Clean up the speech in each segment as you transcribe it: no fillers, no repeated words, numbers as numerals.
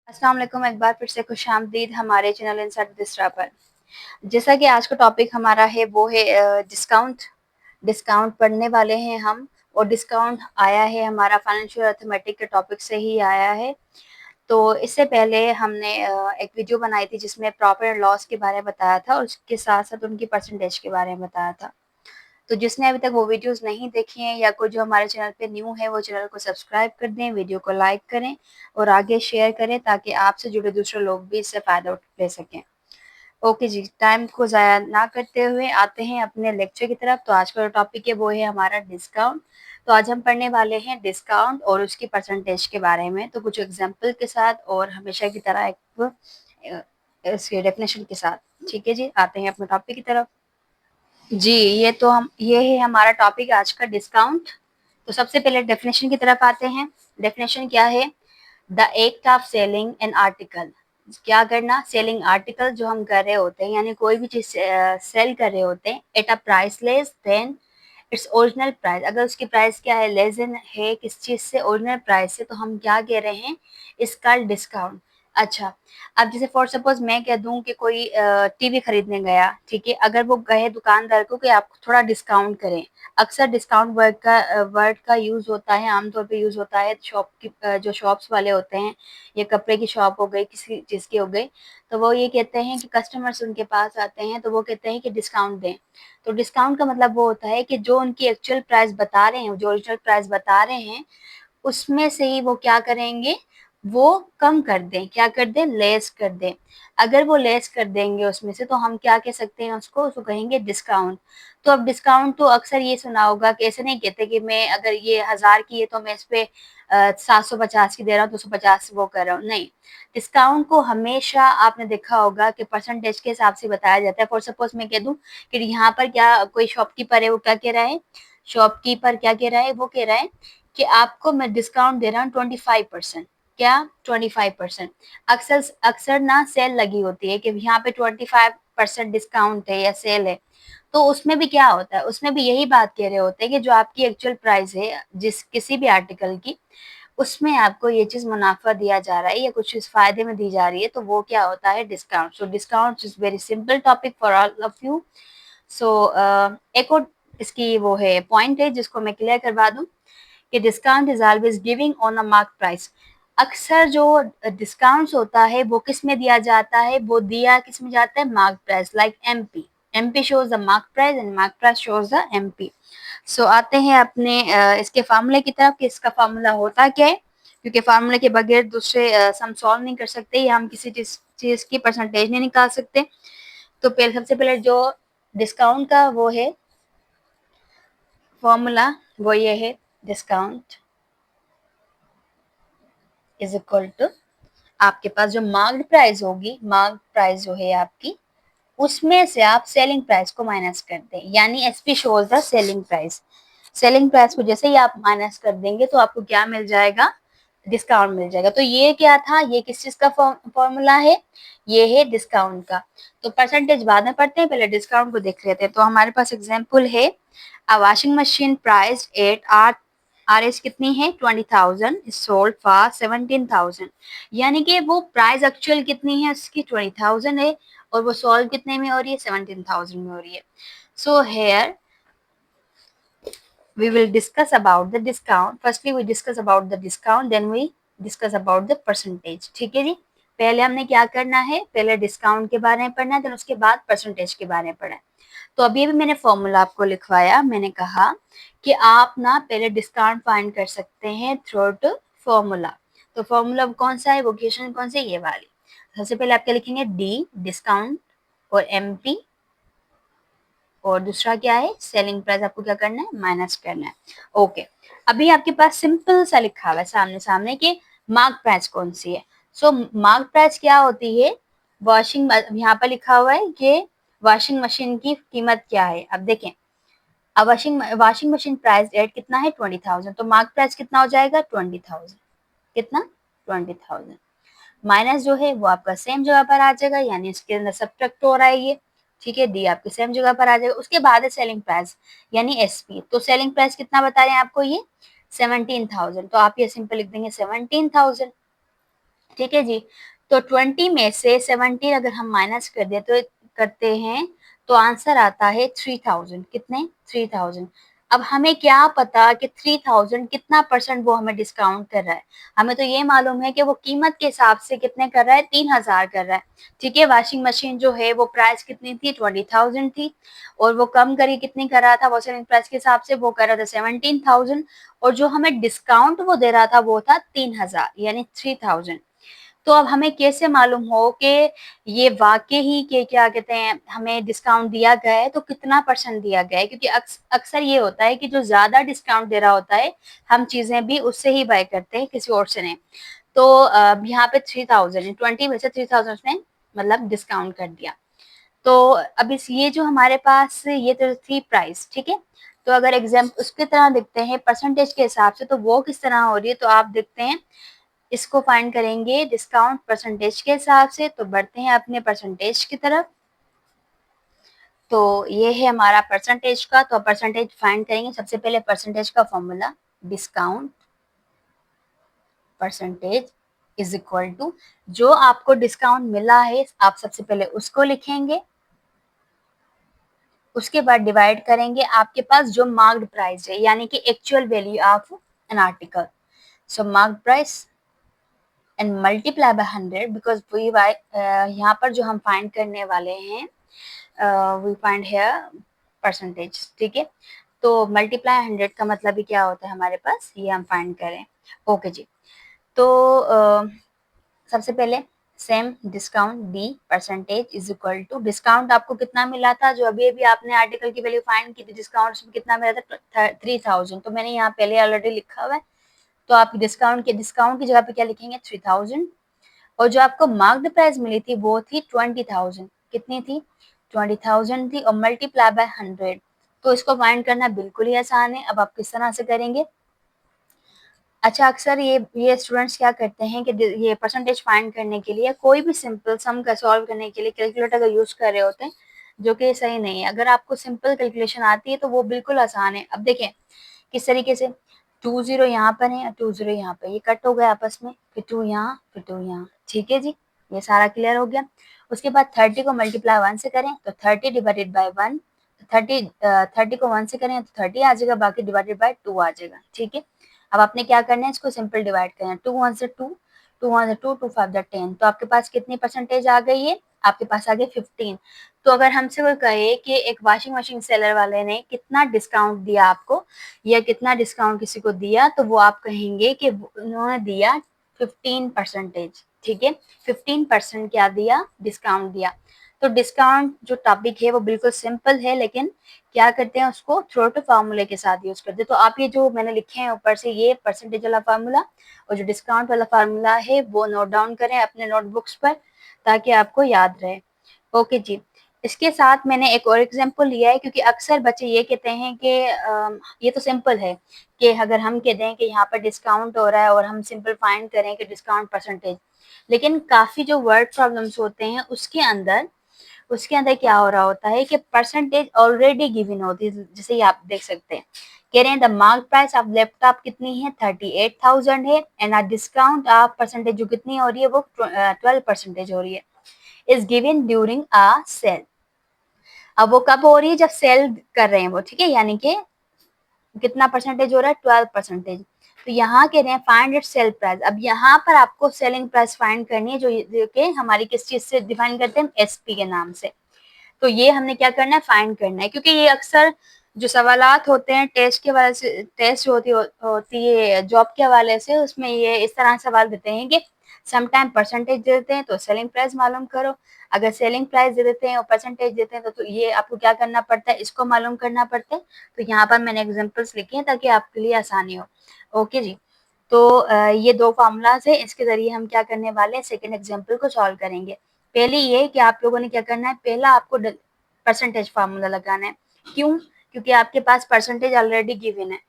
अस्सलाम वालेकुम। एक बार फिर से खुशामदीद हमारे चैनल इनसाइड दिसरा पर। जैसा कि आज का टॉपिक हमारा है वो है डिस्काउंट। डिस्काउंट पढ़ने वाले हैं हम, और डिस्काउंट आया है हमारा फाइनेंशियल अर्थमेटिक के टॉपिक से ही आया है। तो इससे पहले हमने एक वीडियो बनाई थी जिसमें प्रॉफिट एंड लॉस के बारे में बताया था और उसके साथ साथ उनकी परसेंटेज के बारे में बताया था। तो जिसने अभी तक वो वीडियोस नहीं देखी हैं या कोई जो हमारे चैनल पे न्यू है वो चैनल को सब्सक्राइब कर दें, वीडियो को लाइक करें और आगे शेयर करें ताकि आपसे जुड़े दूसरे लोग भी इससे फ़ायदा ले सकें। ओके जी, टाइम को ज़ाया ना करते हुए आते हैं अपने लेक्चर की तरफ। तो आज का जो टॉपिक है वो है हमारा डिस्काउंट। तो आज हम पढ़ने वाले हैं डिस्काउंट और उसकी परसेंटेज के बारे में, तो कुछ एग्जाम्पल के साथ और हमेशा की तरह एक इसके डेफिनेशन के साथ। ठीक है जी, आते हैं अपने टॉपिक की तरफ। जी, ये है हमारा टॉपिक आज का, डिस्काउंट। तो सबसे पहले डेफिनेशन की तरफ आते हैं। डेफिनेशन क्या है? The act of selling an article. क्या करना? सेलिंग आर्टिकल जो हम कर रहे होते हैं, यानी कोई भी चीज सेल कर रहे होते हैं at a price less than its original price. अगर उसकी प्राइस क्या है, लेस देन है किस चीज से, ओरिजिनल प्राइस से, तो हम क्या कह रहे हैं? इसका डिस्काउंट। अच्छा, अब जैसे फॉर सपोज मैं कह दूं कि कोई टीवी खरीदने गया, ठीक है, अगर वो कहे दुकानदार को कि आप थोड़ा डिस्काउंट करें। अक्सर डिस्काउंट वर्ड का यूज होता है, आमतौर पे यूज होता है शॉप की जो शॉप्स वाले होते हैं, ये कपड़े की शॉप हो गई, किसी चीज की हो गई, तो वो ये कहते हैं कि कस्टमर्स उनके पास आते हैं तो वो कहते हैं कि डिस्काउंट दें। तो डिस्काउंट का मतलब वो होता है कि जो उनकी एक्चुअल प्राइस बता रहे हैं, जो ओरिजिनल प्राइस बता रहे हैं, उसमें से ही वो क्या करेंगे? वो कम कर दें। क्या कर दें? लेस कर दें। अगर वो लेस कर देंगे उसमें से, तो हम क्या कह सकते हैं उसको कहेंगे डिस्काउंट। तो अब डिस्काउंट तो अक्सर ये सुना होगा कि ऐसे नहीं कहते कि मैं अगर ये 1000 की है तो मैं इस पे 750 की दे रहा हूँ, 250 वो कर रहा हूँ, नहीं। डिस्काउंट को हमेशा आपने देखा होगा कि परसेंटेज के हिसाब से बताया जाता है। फॉर सपोज मैं कह दूं कि यहाँ पर क्या कोई शॉपकीपर है, वो क्या कह रहा है? शॉपकीपर क्या कह रहा है? वो कह रहा है कि आपको मैं डिस्काउंट दे रहा हूँ 25%। क्या? 25%। अक्सर अक्सर ना सेल लगी होती है कि यहाँ पे 25% डिस्काउंट है या सेल है, तो उसमें भी क्या होता है? उसमें भी यही बात कह रहे होते हैं कि जो आपकी एक्चुअल प्राइस है जिस किसी भी आर्टिकल की, उसमें आपको ये चीज मुनाफा दिया जा रहा है या कुछ इस फायदे में दी जा रही है, तो वो क्या होता है? Discount. So discount is very simple topic for all of you. So एक और इसकी वो है पॉइंट है जिसको मैं क्लियर करवा दूं कि discount is always giving on a mark price. अक्सर जो डिस्काउंट्स होता है वो किस में दिया जाता है? वो दिया किस में जाता है? Mark price, like MP. MP shows the mark price and mark price shows the MP. So आते हैं अपने इसके फार्मूले की तरफ कि इसका फार्मूला होता क्या है, क्योंकि फार्मूले के बगैर दूसरे हम सॉल्व नहीं कर सकते या हम किसी चीज की परसेंटेज नहीं निकाल सकते। तो पहले सबसे पहले जो डिस्काउंट का वो है फॉर्मूला, वो ये है, डिस्काउंट इज इक्वल टू, आपके पास जो मार्क्ड प्राइस होगी, मार्क्ड प्राइस जो है आपकी, उसमें से आप सेलिंग प्राइस को माइनस कर दें, यानी SP shows the selling price. Selling price को जैसे ही आप माइनस कर देंगे तो आपको क्या मिल जाएगा? डिस्काउंट मिल जाएगा। तो ये क्या था? ये किस चीज का फॉर्मूला है? ये है डिस्काउंट का। तो परसेंटेज बाद में पढ़ते हैं, पहले डिस्काउंट को देख लेते हैं। तो हमारे पास एग्जाम्पल है, a washing machine price at R S कितनी है? 20,000 सोल्ड फॉर 17,000। यानी कि वो प्राइस एक्चुअल कितनी है उसकी? 20,000 है, और वो सॉल्व कितने में हो रही है? 17,000 में हो रही है। So here we will discuss about the discount. Firstly we discuss about the discount, then we discuss about the percentage. ठीक है जी, पहले हमने क्या करना है? पहले डिस्काउंट के बारे में पढ़ना है, then उसके बाद परसेंटेज के बारे में पढ़ना है। तो अभी भी मैंने फॉर्मूला आपको लिखवाया, मैंने कहा कि आप ना पहले डिस्काउंट फाइंड कर सकते हैं थ्रू टू फॉर्मूला। तो फॉर्मूला कौन सा है? वोकेशन कौन सी? ये वाली। सबसे पहले आप क्या लिखेंगे? डी डिस्काउंट, और एमपी, और दूसरा क्या है? Selling price. आपको क्या करना है? माइनस करना है। ओके, अभी आपके पास सिंपल सा लिखा हुआ है सामने सामने कि मार्क प्राइस कौन सी है। सो मार्क प्राइस क्या होती है? वॉशिंग, यहाँ पर लिखा हुआ है कि वॉशिंग मशीन की कीमत क्या है। अब देखें, अब वॉशिंग मशीन प्राइस एट कितना है? 20,000। तो मार्क प्राइस कितना हो जाएगा? 20,000। कितना? 20,000। माइनस जो है वो आपका सेम जगह पर आ जाएगा, यानी इसके अंदर सब्ट्रैक्ट हो रहा है ये। ठीक है, डी आपकी सेम जगह पर आ जाएगा। उसके बाद है सेलिंग प्राइस, यानी एसपी। तो सेलिंग प्राइस कितना बता रहे हैं आपको? ये 17,000। तो आप ये सिंपल लिख देंगे 17,000। ठीक है जी। तो 20 में से 17 अगर हम माइनस कर दे तो करते हैं तो आंसर आता है 3000। कितने? 3000। अब हमें क्या पता कि 3000 कितना परसेंट वो हमें डिस्काउंट कर रहा है। हमें तो ये मालूम है कि वो कीमत के हिसाब से कितने कर रहा है, 3000 कर रहा है। ठीक है, वॉशिंग मशीन जो है वो प्राइस कितनी थी, 20,000 थी, और वो कम करी कितनी कर रहा था, वो सेलिंग प्राइस के हिसाब से वो कर रहा था 17,000, और जो हमें डिस्काउंट वो दे रहा था वो था 3000 यानी 3000। तो अब हमें कैसे मालूम हो कि ये वाकई ही के क्या कहते हैं हमें डिस्काउंट दिया गया है, तो कितना परसेंट दिया गया है, क्योंकि अक्सर ये होता है कि जो ज्यादा डिस्काउंट दे रहा होता है हम चीजें भी उससे ही बाय करते हैं, किसी और से नहीं। तो यहाँ पे 3000 20 में से 3000 ने मतलब डिस्काउंट कर दिया। तो अब इस ये जो हमारे पास ये तो थी प्राइस, ठीक है। तो अगर एग्जाम उसकी तरह देखते हैं परसेंटेज के हिसाब से, तो वो किस तरह हो रही है, तो आप देखते हैं इसको फाइंड करेंगे डिस्काउंट परसेंटेज के हिसाब से। तो बढ़ते हैं अपने परसेंटेज की तरफ। तो ये है हमारा परसेंटेज का। तो परसेंटेज फाइंड करेंगे। सबसे पहले परसेंटेज का formula, discount percentage is equal to जो आपको डिस्काउंट मिला है आप सबसे पहले उसको लिखेंगे, उसके बाद डिवाइड करेंगे आपके पास जो मार्क्ड प्राइस है यानी कि actual value of an article. So marked price and multiply by 100 because we यहाँ पर जो हम फाइंड करने वाले हैं वी फाइंड हेयर परसेंटेज, ठीक है। तो मल्टीप्लाई 100 का मतलब ही क्या होता है हमारे पास, ये हम फाइंड करें। ओके जी। तो सबसे पहले same discount D percentage is equal to discount आपको कितना मिला था, जो अभी अभी आपने आर्टिकल की वैल्यू फाइंड की थी, डिस्काउंट कितना मिला था 3000। तो मैंने यहाँ पहले ऑलरेडी लिखा हुआ है। तो आप डिस्काउंट की जगह पे क्या लिखेंगे, 3000। और जो आपको मार्क्ड प्राइस मिली थी वो थी 20,000। कितनी थी, 20,000 थी, और मल्टीप्लाई बाय 100। तो इसको फाइंड करना बिल्कुल ही आसान है। अब आप किस तरह से करेंगे। अच्छा, अक्सर ये स्टूडेंट्स क्या करते हैं कि ये परसेंटेज फाइंड करने के लिए कोई भी सिंपल सम का सॉल्व करने के लिए कैलकुलेटर का यूज कर रहे होते हैं, जो कि सही नहीं है। अगर आपको सिंपल कैलकुलेशन आती है तो वो बिल्कुल आसान है। अब देखें किस तरीके से, 2 0 यहाँ पर है, 2 0 यहाँ पर, ये कट हो गया आपस में, फिर 2 यहाँ, फिर 2 यहाँ। ठीक है जी, ये सारा क्लियर हो गया। उसके बाद 30 को मल्टीप्लाई 1 से करें तो 30 डिवाइडेड बाय 1, 30 को 1 से करें तो 30 आ जाएगा, बाकी डिवाइडेड बाय 2 आ जाएगा। ठीक है, अब आपने क्या करना है, इसको सिंपल डिवाइड करना है। 2 1 से 2, 2 1 से 2, 2 5 10। तो आपके पास कितनी परसेंटेज आ गई है, आपके पास आ गई 15। तो अगर हमसे कोई कहे कि एक वॉशिंग मशीन सेलर वाले ने कितना डिस्काउंट दिया आपको, या कितना डिस्काउंट किसी को दिया, तो वो आप कहेंगे कि उन्होंने दिया 15%। ठीक है, 15% क्या दिया, डिस्काउंट दिया। तो डिस्काउंट जो टॉपिक है वो बिल्कुल सिंपल है, लेकिन क्या करते हैं उसको थ्रो टू फार्मूले के साथ यूज करते हैं। तो आप ये जो मैंने लिखे हैं ऊपर से, ये परसेंटेज वाला फार्मूला और जो डिस्काउंट वाला फार्मूला है वो नोट डाउन करें अपने नोटबुक्स पर, ताकि आपको याद रहे। ओके जी। इसके साथ मैंने एक और एग्जांपल लिया है, क्योंकि अक्सर बच्चे ये कहते हैं कि ये तो सिंपल है कि अगर हम कह दें कि यहाँ पर डिस्काउंट हो रहा है और हम सिंपल फाइंड करें कि डिस्काउंट परसेंटेज, लेकिन काफी जो वर्ड प्रॉब्लम्स होते हैं उसके अंदर क्या हो रहा होता है कि परसेंटेज ऑलरेडी गिवन होती है। जैसे ये आप देख सकते हैं, कह रहे हैं the mark price of laptop कितनी है, 38,000 है, एंड डिस्काउंट ऑफ परसेंटेज जो कितनी हो रही है वो 12% हो रही है, is given during a sale. अब वो कब हो रही है, जब सेल कर रहे हैं वो, ठीक है, यानी कि कितना परसेंटेज हो रहा है, 12%। तो यहाँ कह रहे हैं फाइंड इट सेल प्राइस। अब यहाँ पर आपको सेलिंग प्राइस फाइंड करनी है, जो कि हमारी किस चीज से डिफाइन करते हैं, एसपी के नाम से। तो ये हमने क्या करना है, फाइंड करना है, क्योंकि ये अक्सर जो सवालात होते हैं टेस्ट के हवाले से, टेस्ट होती है जॉब के हवाले से, उसमें ये इस तरह सवाल देते हैं कि समटाइम परसेंटेज दे देते हैं तो सेलिंग प्राइस मालूम करो, अगर सेलिंग प्राइस दे देते हैं और परसेंटेज देते हैं तो ये आपको क्या करना पड़ता है, इसको मालूम करना पड़ता है। तो यहाँ पर मैंने एग्जांपल्स लिखे हैं ताकि आपके लिए आसानी हो। ओके जी। तो ये दो फार्मूलाज है, इसके जरिए हम क्या करने वाले हैं, सेकेंड एग्जाम्पल को सॉल्व करेंगे। पहले ये कि आप लोगों ने क्या करना है, पहला आपको परसेंटेज फार्मूला लगाना है। क्यों? क्योंकि आपके पास परसेंटेज ऑलरेडी गिवन है।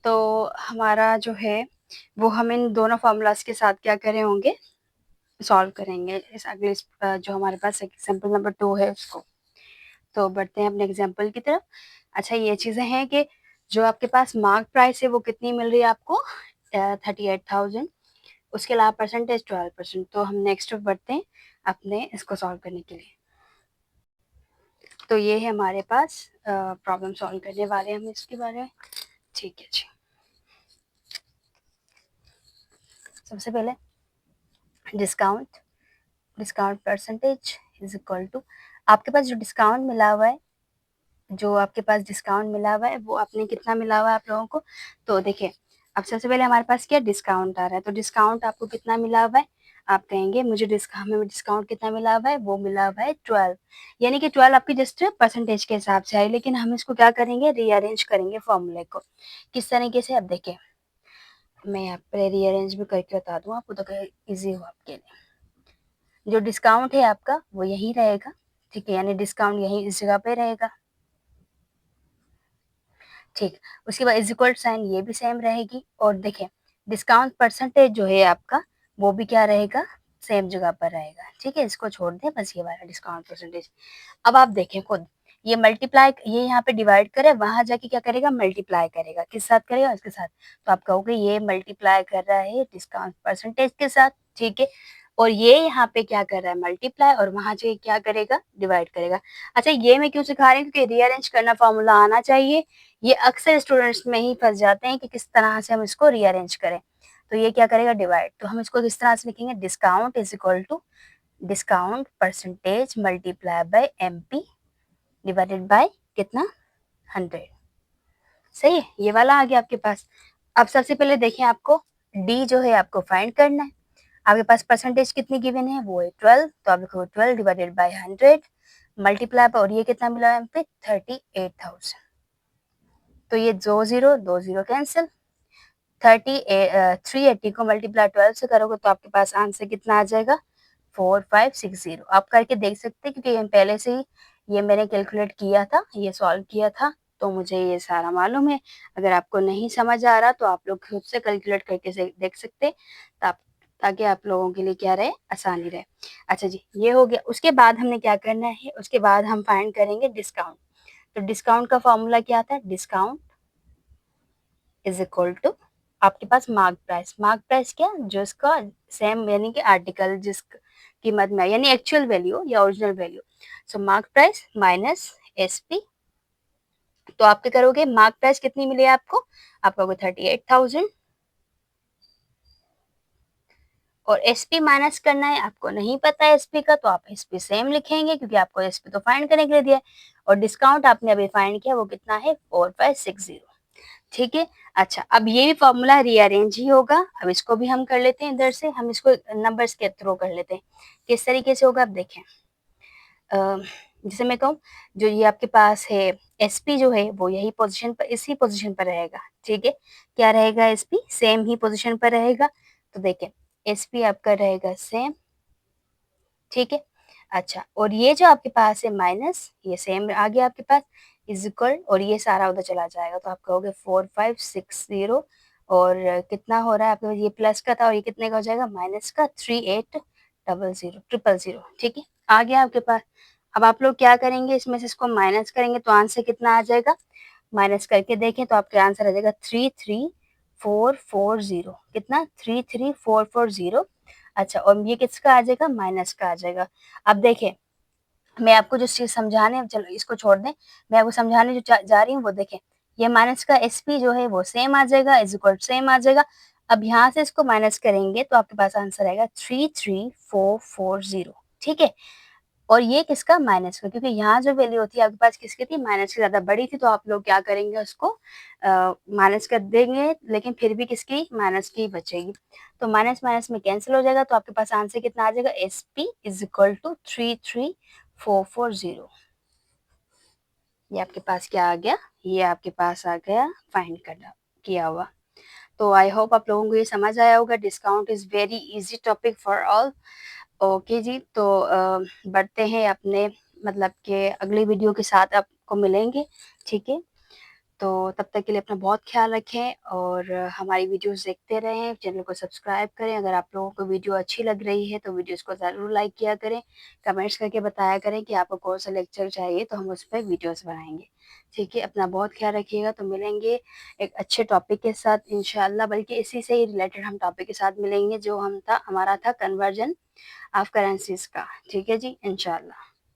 तो हमारा जो है वो हम इन दोनों फार्मूलाज के साथ क्या करे होंगे, सॉल्व करेंगे इस अगले जो हमारे पास एग्जाम्पल नंबर 2 है उसको। तो बढ़ते हैं अपने एग्जाम्पल की तरफ। अच्छा, ये चीज़ें हैं कि जो आपके पास मार्क प्राइस है वो कितनी मिल रही है आपको, 38,000। उसके अलावा परसेंटेज 12%। तो हम नेक्स्ट बढ़ते हैं अपने इसको सॉल्व करने के लिए। तो ये है हमारे पास प्रॉब्लम सॉल्व करने वाले हम इसके बारे में। ठीक है जी, सबसे पहले discount discount percentage is equal to, आपके पास जो डिस्काउंट मिला हुआ है, जो आपके पास डिस्काउंट मिला हुआ है वो आपने कितना मिला हुआ है आप लोगों को। तो देखिए, अब सबसे पहले हमारे पास क्या डिस्काउंट आ रहा है, तो डिस्काउंट आपको कितना मिला हुआ है, आप कहेंगे मुझे हमें डिस्काउंट कितना मिला हुआ है, वो मिला हुआ है 12, यानी कि 12 आपकी जस्ट परसेंटेज के हिसाब से आई, लेकिन हम इसको क्या करेंगे, रीअरेंज करेंगे फॉर्मूले को। किस तरीके से, अब देखिए मैं यहाँ पे रीअरेंज भी करके बता दूँ आपको, तो ईजी हो आपके लिए। जो डिस्काउंट है आपका वो यही रहेगा, ठीक है, यानी डिस्काउंट यही इस जगह पे रहेगा, ठीक। उसके बाद इज इक्वल साइन ये भी सेम रहेगी, और देखिए डिस्काउंट परसेंटेज जो है आपका वो भी क्या रहेगा, सेम जगह पर रहेगा, ठीक है। इसको छोड़ दें, बस ये वाला डिस्काउंट परसेंटेज। अब आप देखें खुद, ये मल्टीप्लाई, ये यहाँ पे डिवाइड करे, वहां जाके क्या करेगा, मल्टीप्लाई करेगा, किस साथ करेगा, इसके साथ। तो आप कहोगे ये मल्टीप्लाई कर रहा है डिस्काउंट परसेंटेज के साथ, ठीक है, और ये यहाँ पे क्या कर रहा है, मल्टीप्लाई, और वहां जाके क्या करेगा, डिवाइड करेगा। अच्छा, ये मैं क्यों सिखा रही हूँ, क्योंकि रीअरेंज करना फॉर्मूला आना चाहिए। ये अक्सर स्टूडेंट्स में ही फंस जाते हैं कि किस तरह से हम इसको रीअरेंज करें। तो ये क्या करेगा, डिवाइड, तो हम इसको किस तरह से लिखेंगे, discount is equal to discount percentage multiply by MP divided by कितना, 100। सही है, ये वाला आ गया आपके पास। अब सबसे पहले देखें, आपको डी जो है आपको फाइंड करना है। आपके पास परसेंटेज कितनी गिवन है, वो है 12, तो आप लिखो 12 डिवाइडेड बाय 100 मल्टीप्लाई पर, और ये कितना मिला है पे 38,000। तो ये दो जीरो कैंसिल, 380 को मल्टीप्लाई 12 से करोगे तो आपके पास आंसर कितना आ जाएगा, 4560। आप करके देख सकते हैं, क्योंकि पहले से ही ये मैंने कैलकुलेट किया था, ये सॉल्व किया था, तो मुझे ये सारा मालूम है। अगर आपको नहीं समझ आ रहा तो आप लोग खुद से कैलकुलेट करके देख सकते हैं, ताकि आप लोगों के लिए क्या रहे, आसानी रहे। अच्छा जी, ये हो गया। उसके बाद हमने क्या करना है, उसके बाद हम फाइंड करेंगे डिस्काउंट। तो डिस्काउंट का फॉर्मूला क्या था, डिस्काउंट इज इक्वल टू, आपके पास मार्क प्राइस, मार्क प्राइस क्या, जो इसका सेम यानी कि आर्टिकल जिस कीमत में, यानी एक्चुअल वैल्यू या ओरिजिनल वैल्यू। सो मार्क प्राइस माइनस एसपी, तो आपके करोगे, मार्क प्राइस कितनी मिली आपको, आप कहोगे 38,000, और एसपी माइनस करना है, आपको नहीं पता है एसपी का, तो आप एसपी सेम लिखेंगे, क्योंकि आपको एसपी तो फाइंड करने के लिए दिया है, और डिस्काउंट आपने अभी फाइंड किया वो कितना है, 4560, ठीक है। अच्छा, अब ये भी फॉर्मूला रीअरेंज ही होगा। अब इसको भी हम कर लेते हैं, इधर से हम इसको नंबर्स के थ्रू कर लेते हैं। किस तरीके से होगा, अब देखें, जैसे मैं कहूँ, जो ये आपके पास है एसपी जो है वो यही पोजीशन पर, इसी पोजीशन पर रहेगा, ठीक है। क्या रहेगा, एसपी सेम ही पोजीशन पर रहेगा। तो देखें, एसपी आपका रहेगा सेम, ठीक है। अच्छा, और ये जो आपके पास है माइनस, ये सेम आ गया आपके पास, इज इक्वल, और ये सारा उधर चला जाएगा, तो आप कहोगे 4560, और कितना हो रहा है आपके पास, ये प्लस का था और ये कितने का हो जाएगा, माइनस का 3800, ठीक है, आ गया आपके पास। अब आप लोग क्या करेंगे, इसमें से इसको माइनस करेंगे तो आंसर कितना आ जाएगा, माइनस करके देखें तो आपका आंसर आ जाएगा 33440, कितना, 33440। अच्छा, और ये किसका आ जाएगा, माइनस का आ जाएगा। अब देखें, मैं आपको जो चीज समझाने, चलो इसको छोड़ दें, मैं आपको समझाने जो जा रही हूँ वो देखें, ये माइनस का एसपी जो है वो सेम आ जाएगा, इज इक्वल सेम आ जाएगा। अब यहाँ से इसको माइनस करेंगे तो आपके पास आंसर आएगा 33440, ठीक है। और ये किसका, माइनस का, क्योंकि यहाँ जो वैल्यू होती है आपके पास किसकी थी, माइनस की ज्यादा बड़ी थी, तो आप लोग क्या करेंगे, उसको माइनस कर देंगे, लेकिन फिर भी किसकी, माइनस की बचेगी। तो माइनस माइनस में कैंसिल हो जाएगा, तो आपके पास आंसर कितना आ जाएगा, S P is equal to 33440। ये आपके पास क्या आ गया, ये आपके पास आ गया फाइंड करना किया हुआ। तो आई होप आप लोगों को ये समझ आया होगा। Discount is very easy topic for all. Okay जी, तो बढ़ते हैं अपने, मतलब के अगली वीडियो के साथ आपको मिलेंगे, ठीक है। तो तब तक के लिए अपना बहुत ख्याल रखें और हमारी वीडियोस देखते रहें, चैनल को सब्सक्राइब करें। अगर आप लोगों को वीडियो अच्छी लग रही है तो वीडियोस को ज़रूर लाइक किया करें, कमेंट्स करके बताया करें कि आपको कौन सा लेक्चर चाहिए, तो हम उस पर वीडियोस बनाएंगे। ठीक है, अपना बहुत ख्याल रखिएगा। तो मिलेंगे एक अच्छे टॉपिक के साथ इंशाल्लाह, बल्कि इसी से ही रिलेटेड हम टॉपिक के साथ मिलेंगे जो हमारा था कन्वर्जन ऑफ करेंसीज का। ठीक है जी, इंशाल्लाह।